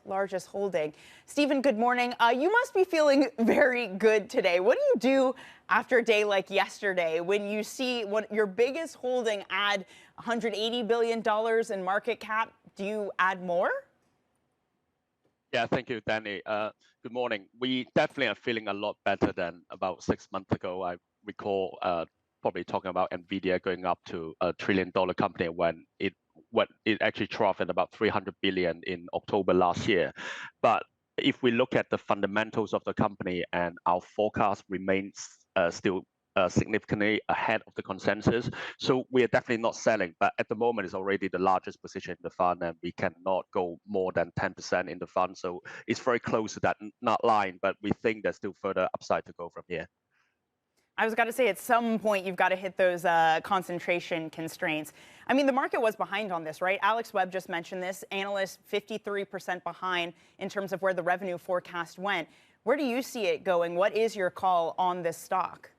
largest holding. Stephen, good morning. You must be feeling very good today. What do you do after a day like yesterday when you see your biggest holding add $180 billion in market cap? Do you add more? Yeah, thank you, Danny. Good morning. We definitely are feeling a lot better than about 6 months ago. I recall probably talking about Nvidia going up to a $1 trillion company when it actually troughed at about 300 billion in October last year. But if we look at the fundamentals of the company, and our forecast remains still significantly ahead of the consensus. So we are definitely not selling, but at the moment it's already the largest position in the fund, and we cannot go more than 10% in the fund. So it's very close to that not line, but we think there's still further upside to go from here. I was going to say, at some point, you've got to hit those concentration constraints. I mean, the market was behind on this, right? Alex Webb just mentioned this. Analysts 53% behind in terms of where the revenue forecast went. Where do you see it going? What is your call on this stock?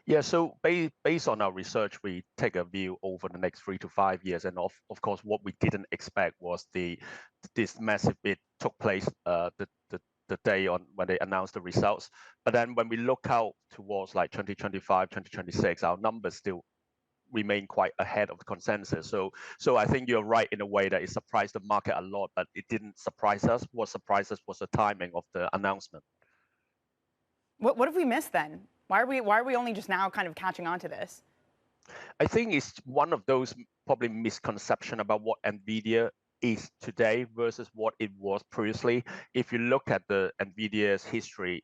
Yeah, so based on our research, we take a view over the next 3 to 5 years, and of course, what we didn't expect was this massive bid took place the day when they announced the results. But then when we look out towards like 2025, 2026, our numbers still remain quite ahead of the consensus. So I think you're right in a way that it surprised the market a lot, but it didn't surprise us. What surprised us was the timing of the announcement. What have we missed then? Why are we only just now kind of catching on to this? I think it's one of those probably misconception about what Nvidia is today versus what it was previously. If you look at the Nvidia's history,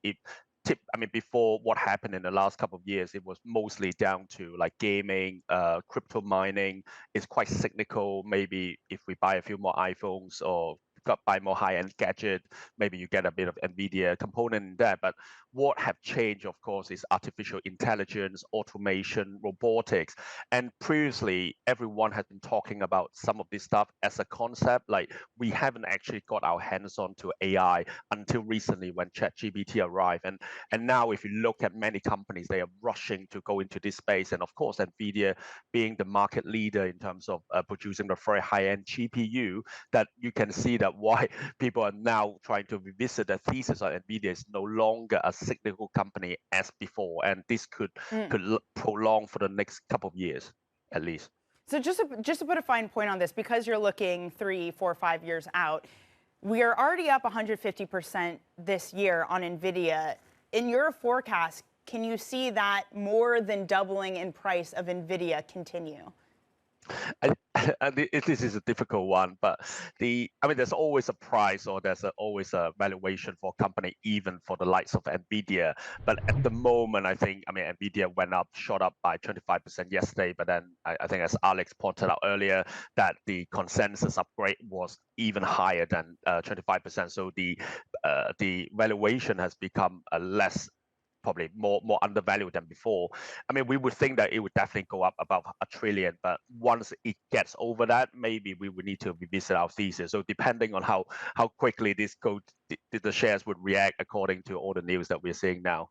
before what happened in the last couple of years, it was mostly down to like gaming, crypto mining. It's quite cyclical. Maybe if we buy a few more iPhones or buy more high-end gadget, maybe you get a bit of Nvidia component in there. But what have changed, of course, is artificial intelligence, automation, robotics. And previously, everyone had been talking about some of this stuff as a concept. Like, we haven't actually got our hands on to AI until recently when ChatGPT arrived. And now if you look at many companies, they are rushing to go into this space. And of course, Nvidia being the market leader in terms of producing the very high-end GPU, that you can see that why people are now trying to revisit the thesis of Nvidia is no longer a cyclical company as before, and this could prolong for the next couple of years at least. So just to put a fine point on this, because you're looking 3, 4, 5 years out, we are already up 150% this year on Nvidia. In your forecast, can you see that more than doubling in price of Nvidia continue? This is a difficult one, but there's always a price, or there's always a valuation for a company, even for the likes of Nvidia. But at the moment, Nvidia shot up by 25% yesterday. But then I think, as Alex pointed out earlier, that the consensus upgrade was even higher than 25%. So the valuation has become less, probably more undervalued than before. We would think that it would definitely go up above $1 trillion, but once it gets over that, maybe we would need to revisit our thesis. So depending on how quickly the shares would react according to all the news that we're seeing now.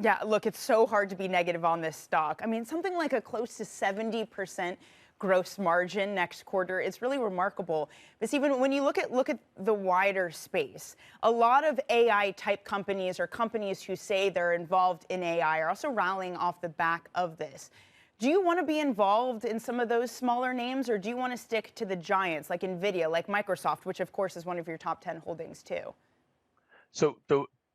Yeah, look, it's so hard to be negative on this stock. Something like a close to 70% gross margin next quarter. It's really remarkable. But even when you look at the wider space, a lot of AI type companies, or companies who say they're involved in AI, are also rallying off the back of this. Do you want to be involved in some of those smaller names, or do you want to stick to the giants like Nvidia, like Microsoft, which of course is one of your top 10 holdings too? So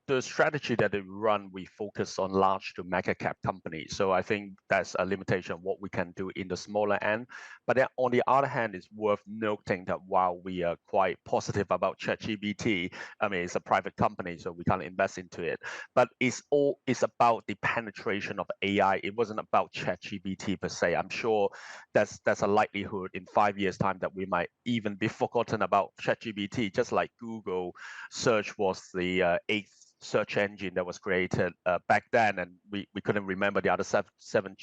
the strategy that we run, we focus on large to mega cap companies. So I think that's a limitation of what we can do in the smaller end. But then on the other hand, it's worth noting that while we are quite positive about ChatGPT, it's a private company, so we can't invest into it. But it's about the penetration of AI. It wasn't about ChatGPT per se. I'm sure there's a likelihood in 5 years' time that we might even be forgotten about ChatGPT, just like Google search was the eighth search engine that was created back then, and we couldn't remember the other seven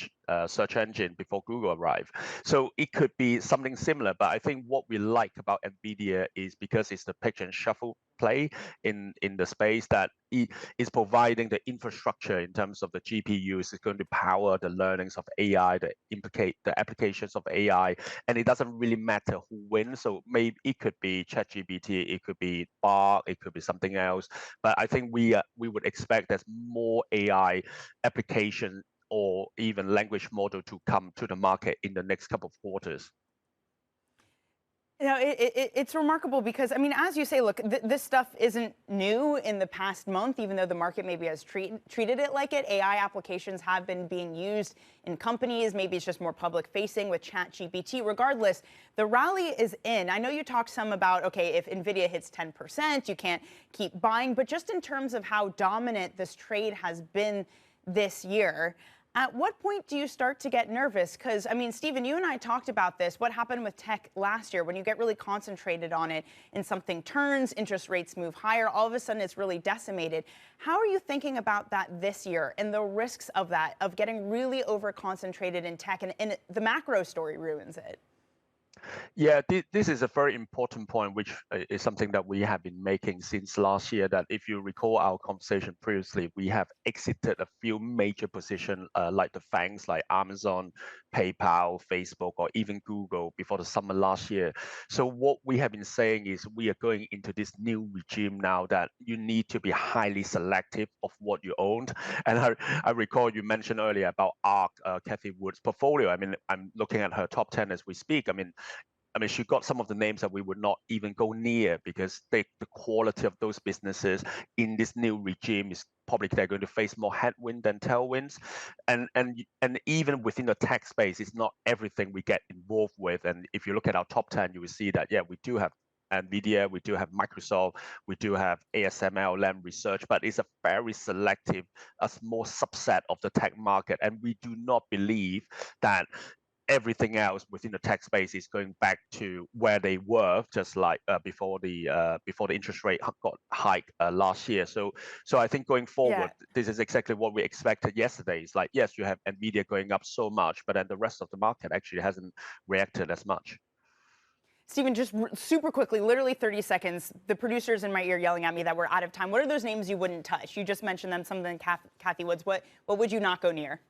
search engine before Google arrived. So it could be something similar, but I think what we like about Nvidia is because it's the pick and shuffle play in the space that is providing the infrastructure in terms of the GPUs is going to power the learnings of AI, the applications of AI, and it doesn't really matter who wins. So maybe it could be ChatGPT, it could be Bard, it could be something else. But I think we would expect there's more AI application or even language model to come to the market in the next couple of quarters. You know, it's remarkable because, I mean, as you say, look, this stuff isn't new in the past month, even though the market maybe has treated it like it. AI applications have been being used in companies. Maybe it's just more public facing with ChatGPT. Regardless, the rally is in. I know you talked some about, okay, if Nvidia hits 10%, you can't keep buying. But just in terms of how dominant this trade has been this year, at what point do you start to get nervous? Because, I mean, Stephen, you and I talked about this. What happened with tech last year when you get really concentrated on it and something turns, interest rates move higher, all of a sudden it's really decimated. How are you thinking about that this year and the risks of that, of getting really over-concentrated in tech and the macro story ruins it? Yeah, this is a very important point, which is something that we have been making since last year, that if you recall our conversation previously, we have exited a few major positions like the FANGs, like Amazon, PayPal, Facebook, or even Google before the summer last year. So what we have been saying is we are going into this new regime now that you need to be highly selective of what you owned. And I recall you mentioned earlier about ARK, Kathy Wood's portfolio. I mean, I'm looking at her top 10 as we speak. I mean, she got some of the names that we would not even go near because the quality of those businesses in this new regime is probably they're going to face more headwind than tailwinds. And even within the tech space, it's not everything we get involved with. And if you look at our top 10, you will see that, yeah, we do have Nvidia, we do have Microsoft, we do have ASML, Lam Research, but it's a very selective, a small subset of the tech market. And we do not believe that everything else within the tech space is going back to where they were, just like before the interest rate got hiked last year. So I think going forward, this is exactly what we expected yesterday. It's like, yes, you have Nvidia going up so much, but then the rest of the market actually hasn't reacted as much. Stephen, just super quickly, literally 30 seconds, the producers in my ear yelling at me that we're out of time. What are those names you wouldn't touch? You just mentioned them, some of them, Kathy Woods. What would you not go near?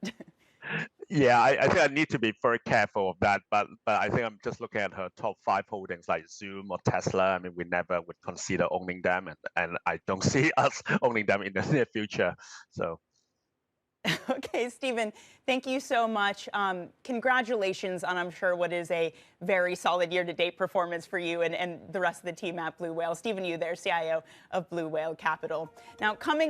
Yeah, I think I need to be very careful of that, but I think I'm just looking at her top 5 holdings like Zoom or Tesla. I mean, we never would consider owning them, and I don't see us owning them in the near future. So. Okay, Stephen, thank you so much. Congratulations on, I'm sure, what is a very solid year-to-date performance for you and the rest of the team at Blue Whale. Stephen Yu there, CIO of Blue Whale Capital. Now, coming